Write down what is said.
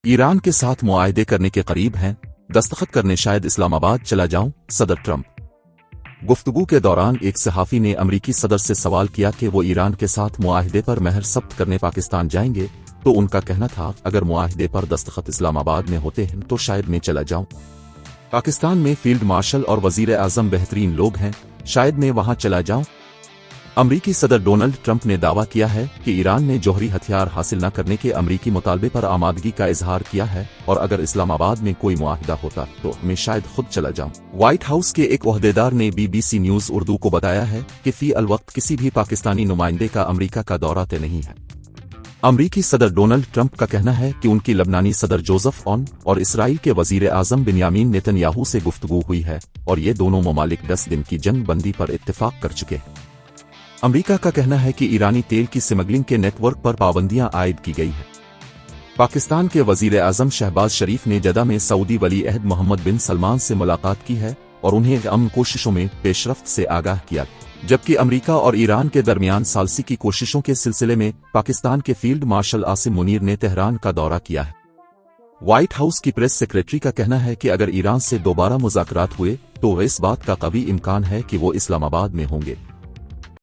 Iran के साथ मुआहदे करने के करीब हैं, दस्तखत करने शायद इस्लामाबाद चला जाऊं, सदर ट्रंप। गुफ्तगू के दौरान एक सहाफ़ी ने अमरीकी सदर से सवाल किया कि वो ईरान के साथ मुआहदे पर महर सब्त करने पाकिस्तान जाएंगे, तो उनका कहना था अगर मुआहदे पर दस्तखत इस्लामाबाद में होते हैं तो शायद मैं चला जाऊं। पाकिस्तान में फील्ड मार्शल और वजीर आजम बेहतरीन लोग हैं, शायद मैं वहां चला जाऊं। अमरीकी सदर डोनाल्ड ट्रंप ने दावा किया है कि ईरान ने जौहरी हथियार हासिल न करने के अमरीकी मुतालबे पर आमादगी का इजहार किया है और अगर इस्लामाबाद में कोई मुआहिदा होता तो मैं शायद खुद चला जाऊं। व्हाइट हाउस के एक ओहदेदार ने BBC न्यूज उर्दू को बताया है कि फी अल वक्त किसी भी पाकिस्तानी नुमाइंदे का अमरीका का दौरा तय नहीं है। अमरीकी सदर डोनाल्ड ट्रंप का कहना है कि उनकी लबनानी सदर जोसेफ ऑन और इसराइल के वजीर आजम बिन्यामीन नेतन्याहू से गुफ्तगू हुई है और ये दोनों ममालिक 10 दिन की जंग बंदी पर इत्तेफाक कर चुके हैं। अमरीका का कहना है कि ईरानी तेल की स्मगलिंग के नेटवर्क पर पाबंदियां आयद की गई हैं। पाकिस्तान के वजीर आजम शहबाज शरीफ ने जदा में सऊदी वली अहद मोहम्मद बिन सलमान से मुलाकात की है और उन्हें अमन कोशिशों में पेशरफ्त से आगाह किया, जबकि अमरीका और ईरान के दरमियान सालसी की कोशिशों के सिलसिले में पाकिस्तान के फील्ड मार्शल आसिम मुनीर ने तेहरान का दौरा किया है। व्हाइट हाउस की प्रेस सेक्रेटरी का कहना है कि अगर ईरान से दोबारा मुज़ाकरात हुए तो इस बात का कवी इम्कान है कि वो इस्लामाबाद में होंगे।